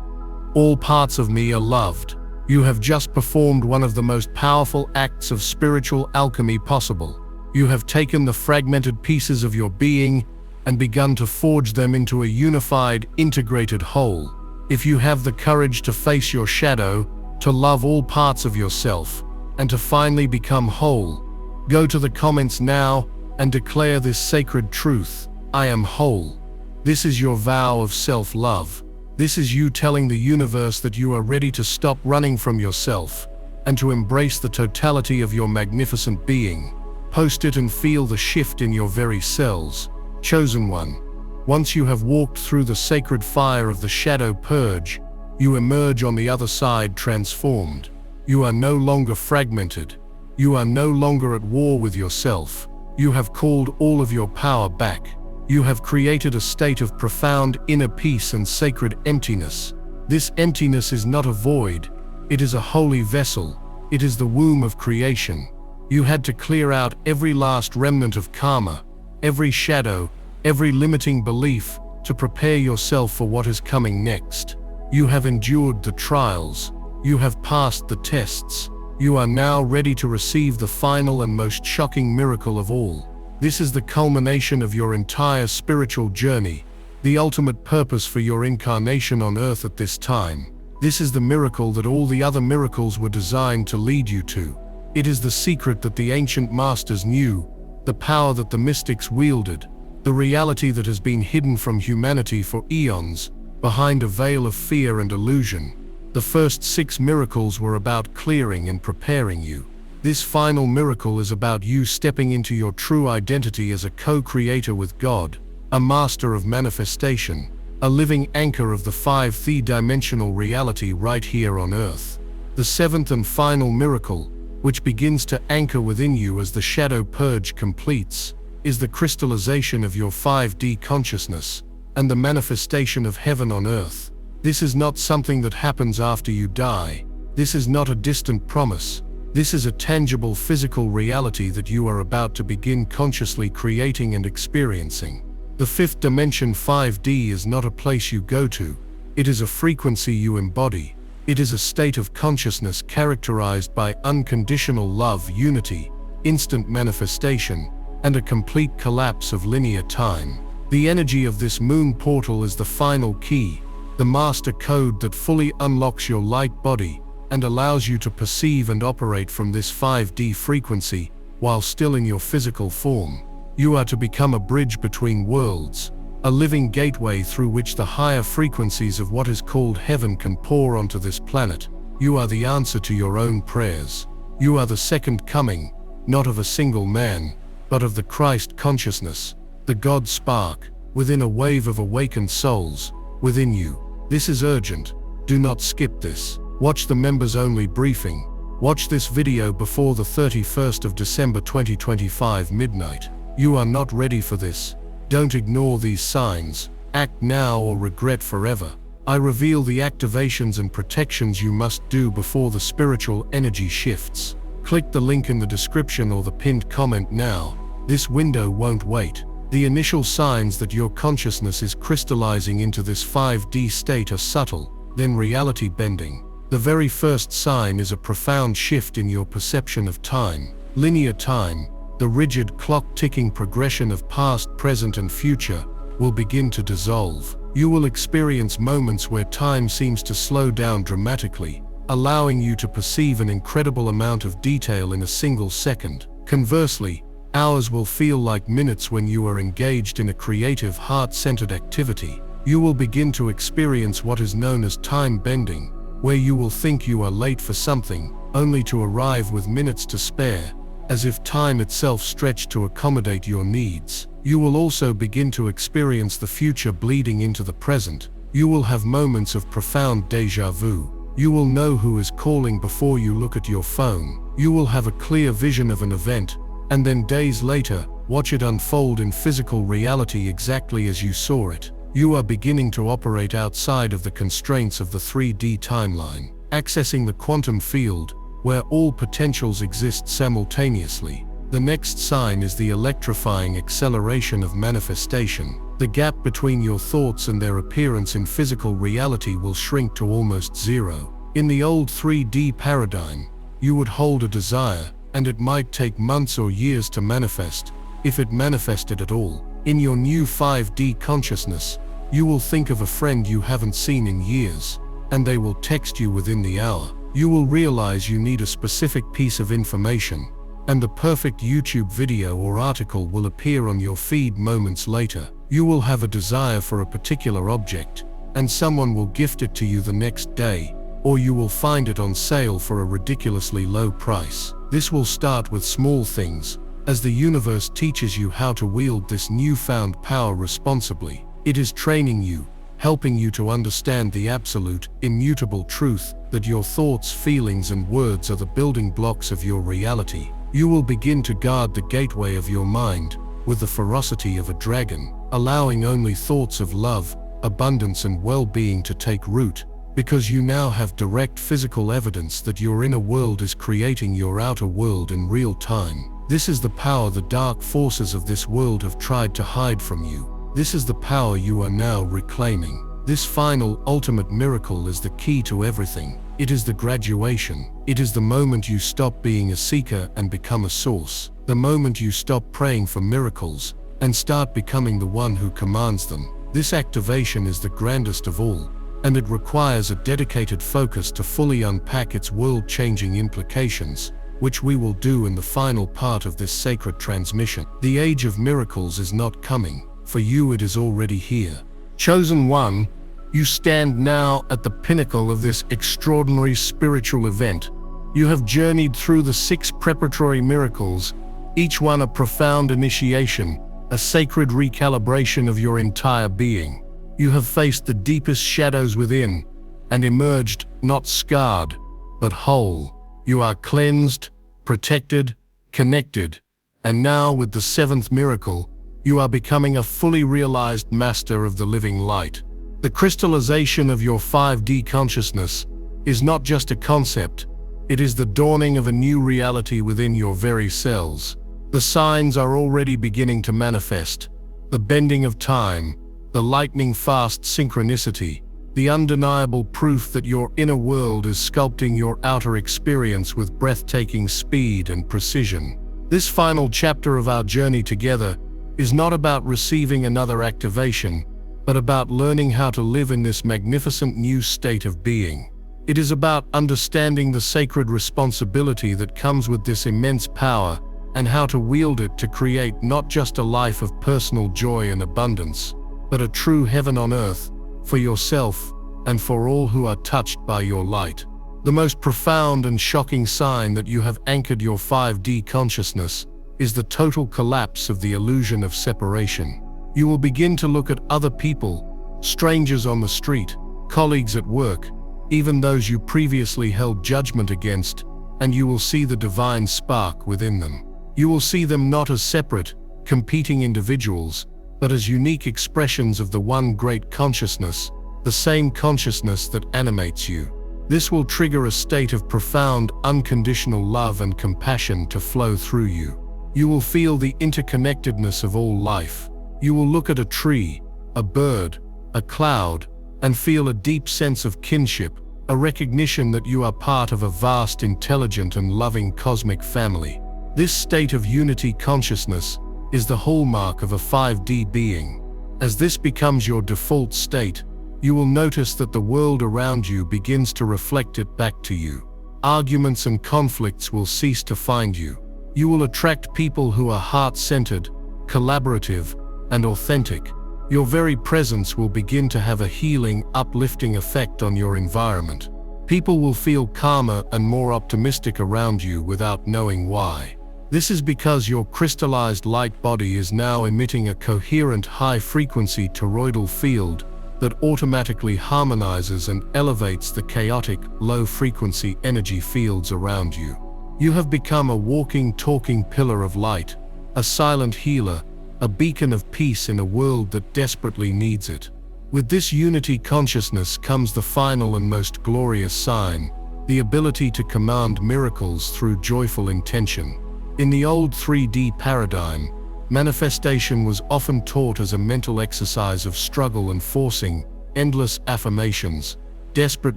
S1: All parts of me are loved. You have just performed one of the most powerful acts of spiritual alchemy possible. You have taken the fragmented pieces of your being and begun to forge them into a unified, integrated whole. If you have the courage to face your shadow, to love all parts of yourself, and to finally become whole, go to the comments now and declare this sacred truth. I am whole. This is your vow of self-love. This is you telling the universe that you are ready to stop running from yourself and to embrace the totality of your magnificent being. Post it and feel the shift in your very cells. Chosen one, once you have walked through the sacred fire of the shadow purge, you emerge on the other side transformed. You are no longer fragmented. You are no longer at war with yourself. You have called all of your power back. You have created a state of profound inner peace and sacred emptiness. This emptiness is not a void. It is a holy vessel. It is the womb of creation. You had to clear out every last remnant of karma, every shadow, every limiting belief to prepare yourself for what is coming next. You have endured the trials. You have passed the tests. You are now ready to receive the final and most shocking miracle of all. This is the culmination of your entire spiritual journey, the ultimate purpose for your incarnation on earth at this time. This is the miracle that all the other miracles were designed to lead you to. It is the secret that the ancient masters knew, the power that the mystics wielded, the reality that has been hidden from humanity for eons, behind a veil of fear and illusion. The first 6 miracles were about clearing and preparing you. This final miracle is about you stepping into your true identity as a co-creator with God, a master of manifestation, a living anchor of the 5th-dimensional reality right here on Earth. The 7th and final miracle, which begins to anchor within you as the shadow purge completes, is the crystallization of your 5D consciousness and the manifestation of heaven on earth. This is not something that happens after you die. This is not a distant promise. This is a tangible physical reality that you are about to begin consciously creating and experiencing. The 5th dimension 5D is not a place you go to. It is a frequency you embody. It is a state of consciousness characterized by unconditional love, unity, instant manifestation, and a complete collapse of linear time. The energy of this moon portal is the final key, the master code that fully unlocks your light body and allows you to perceive and operate from this 5D frequency while still in your physical form. You are to become a bridge between worlds, a living gateway through which the higher frequencies of what is called heaven can pour onto this planet. You are the answer to your own prayers. You are the second coming, not of a single man, but of the Christ consciousness, the God spark, within a wave of awakened souls, within you. This is urgent. Do not skip this. Watch the members-only briefing. Watch this video before the 31st of December 2025 midnight. You are not ready for this. Don't ignore these signs. Act now or regret forever. I reveal the activations and protections you must do before the spiritual energy shifts. Click the link in the description or the pinned comment now. This window won't wait. The initial signs that your consciousness is crystallizing into this 5D state are subtle, then reality bending. The very first sign is a profound shift in your perception of time. Linear time, the rigid clock-ticking progression of past, present, and future, will begin to dissolve. You will experience moments where time seems to slow down dramatically, allowing you to perceive an incredible amount of detail in a single second. Conversely, hours will feel like minutes when you are engaged in a creative, heart-centered activity. You will begin to experience what is known as time bending, where you will think you are late for something, only to arrive with minutes to spare, as if time itself stretched to accommodate your needs. You will also begin to experience the future bleeding into the present. You will have moments of profound déjà vu. You will know who is calling before you look at your phone. You will have a clear vision of an event, and then days later, watch it unfold in physical reality exactly as you saw it. You are beginning to operate outside of the constraints of the 3D timeline, accessing the quantum field, where all potentials exist simultaneously. The next sign is the electrifying acceleration of manifestation. The gap between your thoughts and their appearance in physical reality will shrink to almost zero. In the old 3D paradigm, you would hold a desire, and it might take months or years to manifest, if it manifested at all. In your new 5D consciousness, you will think of a friend you haven't seen in years, and they will text you within the hour. You will realize you need a specific piece of information, and the perfect YouTube video or article will appear on your feed moments later. You will have a desire for a particular object, and someone will gift it to you the next day, or you will find it on sale for a ridiculously low price. This will start with small things, as the universe teaches you how to wield this newfound power responsibly. It is training you, helping you to understand the absolute, immutable truth that your thoughts, feelings, and words are the building blocks of your reality. You will begin to guard the gateway of your mind with the ferocity of a dragon, allowing only thoughts of love, abundance, and well-being to take root, because you now have direct physical evidence that your inner world is creating your outer world in real time. This is the power the dark forces of this world have tried to hide from you. This is the power you are now reclaiming. This final, ultimate miracle is the key to everything. It is the graduation. It is the moment you stop being a seeker and become a source. The moment you stop praying for miracles and start becoming the one who commands them. This activation is the grandest of all, and it requires a dedicated focus to fully unpack its world-changing implications. which we will do in the final part of this sacred transmission. The age of miracles is not coming. For you it is already here. Chosen one, you stand now at the pinnacle of this extraordinary spiritual event. You have journeyed through the 6 preparatory miracles, each one a profound initiation, a sacred recalibration of your entire being. You have faced the deepest shadows within and emerged not scarred, but whole. You are cleansed, protected, connected, and now with the 7th miracle, you are becoming a fully realized master of the living light. The crystallization of your 5D consciousness is not just a concept, it is the dawning of a new reality within your very cells. The signs are already beginning to manifest. The bending of time, the lightning-fast synchronicity, the undeniable proof that your inner world is sculpting your outer experience with breathtaking speed and precision. This final chapter of our journey together is not about receiving another activation, but about learning how to live in this magnificent new state of being. It is about understanding the sacred responsibility that comes with this immense power and how to wield it to create not just a life of personal joy and abundance, but a true heaven on earth for yourself and for all who are touched by your light. The most profound and shocking sign that you have anchored your 5D consciousness is the total collapse of the illusion of separation. You will begin to look at other people, strangers on the street, colleagues at work, even those you previously held judgment against, and you will see the divine spark within them. You will see them not as separate, competing individuals, but as unique expressions of the one great consciousness, the same consciousness that animates you. This will trigger a state of profound, unconditional love and compassion to flow through you. You will feel the interconnectedness of all life. You will look at a tree, a bird, a cloud, and feel a deep sense of kinship, a recognition that you are part of a vast, intelligent, and loving cosmic family. This state of unity consciousness is the hallmark of a 5D being. As this becomes your default state, you will notice that the world around you begins to reflect it back to you. Arguments and conflicts will cease to find you. You will attract people who are heart-centered, collaborative, and authentic. Your very presence will begin to have a healing, uplifting effect on your environment. People will feel calmer and more optimistic around you without knowing why. This is because your crystallized light body is now emitting a coherent high-frequency toroidal field that automatically harmonizes and elevates the chaotic, low-frequency energy fields around you. You have become a walking, talking pillar of light, a silent healer, a beacon of peace in a world that desperately needs it. With this unity consciousness comes the final and most glorious sign, the ability to command miracles through joyful intention. In the old 3D paradigm, manifestation was often taught as a mental exercise of struggle and forcing, endless affirmations, desperate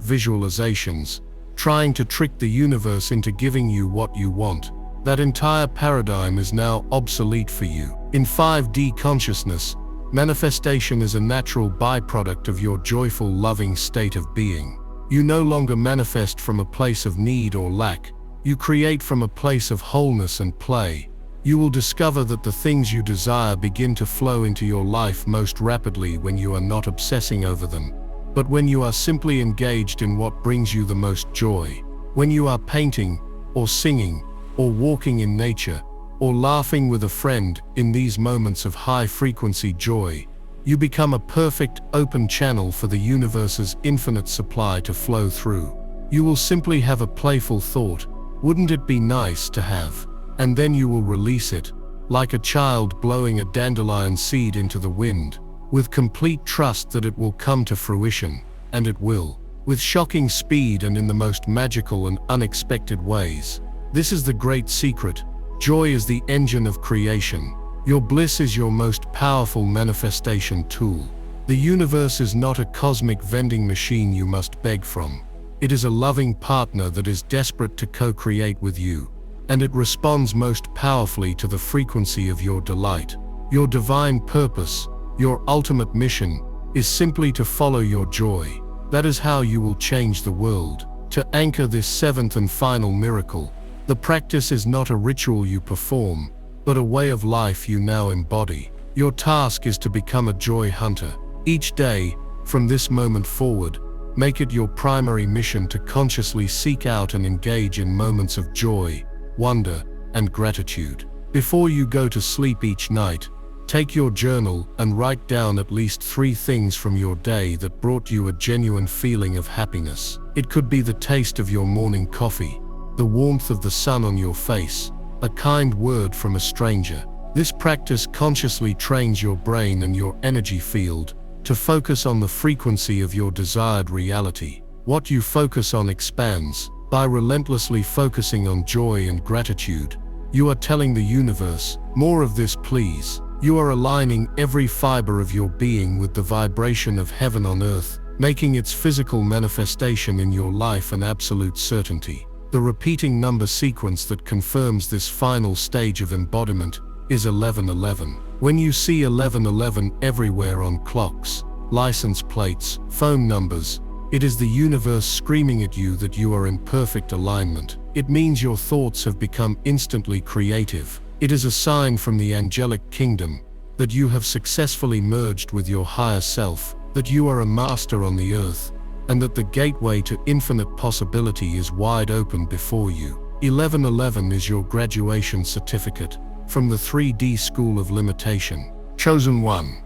S1: visualizations, trying to trick the universe into giving you what you want. That entire paradigm is now obsolete for you. In 5D consciousness, manifestation is a natural byproduct of your joyful, loving state of being. You no longer manifest from a place of need or lack. You create from a place of wholeness and play. You will discover that the things you desire begin to flow into your life most rapidly when you are not obsessing over them, but when you are simply engaged in what brings you the most joy. When you are painting, or singing, or walking in nature, or laughing with a friend, in these moments of high-frequency joy, you become a perfect, open channel for the universe's infinite supply to flow through. You will simply have a playful thought, "Wouldn't it be nice to have?" And then you will release it, like a child blowing a dandelion seed into the wind, with complete trust that it will come to fruition, and it will, with shocking speed and in the most magical and unexpected ways. This is the great secret. Joy is the engine of creation. Your bliss is your most powerful manifestation tool. The universe is not a cosmic vending machine you must beg from. It is a loving partner that is desperate to co-create with you, and it responds most powerfully to the frequency of your delight. Your divine purpose, your ultimate mission, is simply to follow your joy. That is how you will change the world. To anchor this 7th and final miracle, The practice is not a ritual you perform, but a way of life you now embody. Your task is to become a joy hunter. Each day, from this moment forward, make it your primary mission to consciously seek out and engage in moments of joy, wonder, and gratitude. Before you go to sleep each night, take your journal and write down at least 3 things from your day that brought you a genuine feeling of happiness. It could be the taste of your morning coffee, the warmth of the sun on your face, a kind word from a stranger. This practice consciously trains your brain and your energy field to focus on the frequency of your desired reality. What you focus on expands. By relentlessly focusing on joy and gratitude, you are telling the universe, "More of this, please." You are aligning every fiber of your being with the vibration of heaven on earth, making its physical manifestation in your life an absolute certainty. The repeating number sequence that confirms this final stage of embodiment is 1111. When you see 1111 everywhere on clocks, license plates, phone numbers, it is the universe screaming at you that you are in perfect alignment. It means your thoughts have become instantly creative. It is a sign from the angelic kingdom that you have successfully merged with your higher self, that you are a master on the earth, and that the gateway to infinite possibility is wide open before you. 1111 is your graduation certificate from the 3D School of Limitation. Chosen one.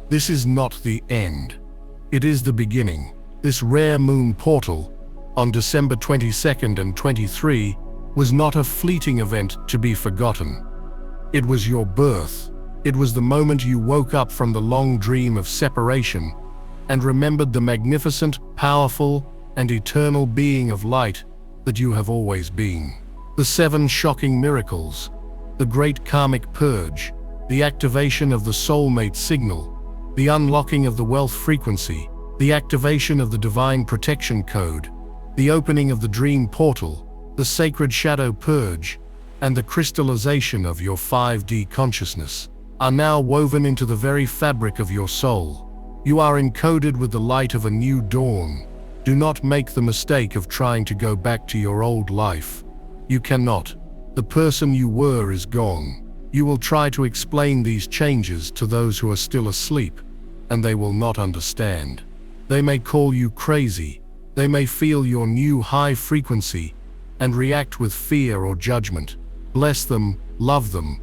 S1: This is not the end. It is the beginning. This rare moon portal, on December 22nd and 23, was not a fleeting event to be forgotten. It was your birth. It was the moment you woke up from the long dream of separation and remembered the magnificent, powerful, and eternal being of light that you have always been. The 7 shocking miracles, the great karmic purge, the activation of the soulmate signal, the unlocking of the wealth frequency, the activation of the divine protection code, the opening of the dream portal, the sacred shadow purge, and the crystallization of your 5D consciousness are now woven into the very fabric of your soul. You are encoded with the light of a new dawn. Do not make the mistake of trying to go back to your old life. You cannot. The person you were is gone. You will try to explain these changes to those who are still asleep, and they will not understand. They may call you crazy. They may feel your new high frequency and react with fear or judgment. Bless them, love them,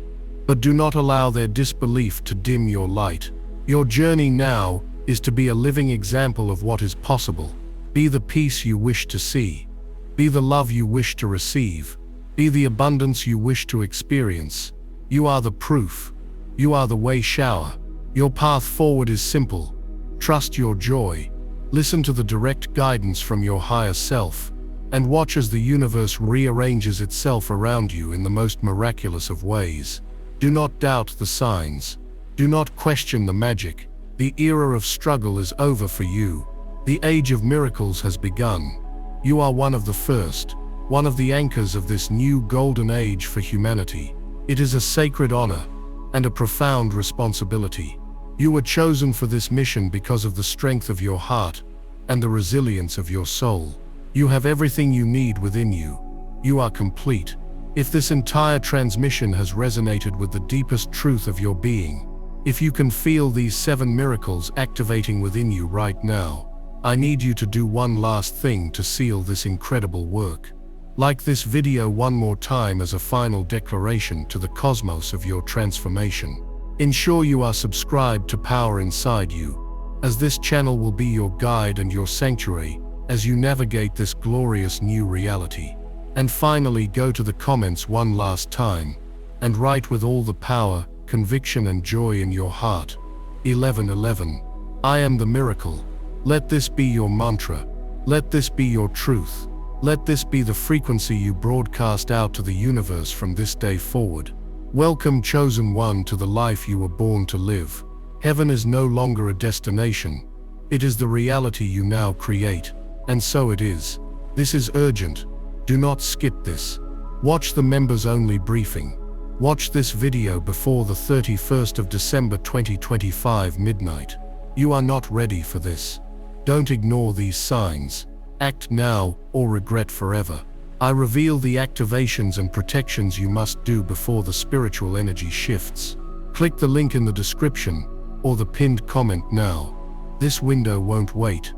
S1: but do not allow their disbelief to dim your light. Your journey now is to be a living example of what is possible. Be the peace you wish to see. Be the love you wish to receive. Be the abundance you wish to experience. You are the proof. You are the way shower. Your path forward is simple. Trust your joy. Listen to the direct guidance from your higher self, and watch as the universe rearranges itself around you in the most miraculous of ways. Do not doubt the signs. Do not question the magic. The era of struggle is over for you. The age of miracles has begun. You are one of the first, one of the anchors of this new golden age for humanity. It is a sacred honor and a profound responsibility. You were chosen for this mission because of the strength of your heart and the resilience of your soul. You have everything you need within you. You are complete. If this entire transmission has resonated with the deepest truth of your being, if you can feel these 7 miracles activating within you right now, I need you to do one last thing to seal this incredible work. Like this video one more time as a final declaration to the cosmos of your transformation. Ensure you are subscribed to Power Inside You, as this channel will be your guide and your sanctuary as you navigate this glorious new reality. And finally, go to the comments one last time and write with all the power, conviction and joy in your heart. 1111. I am the miracle. Let this be your mantra. Let this be your truth. Let this be the frequency you broadcast out to the universe from this day forward. Welcome, chosen one, to the life you were born to live. Heaven is no longer a destination. It is the reality you now create. And so it is. This is urgent. Do not skip this. Watch the members-only briefing. Watch this video before the 31st of December 2025 midnight. You are not ready for this. Don't ignore these signs. Act now or regret forever. I reveal the activations and protections you must do before the spiritual energy shifts. Click the link in the description or the pinned comment now. This window won't wait.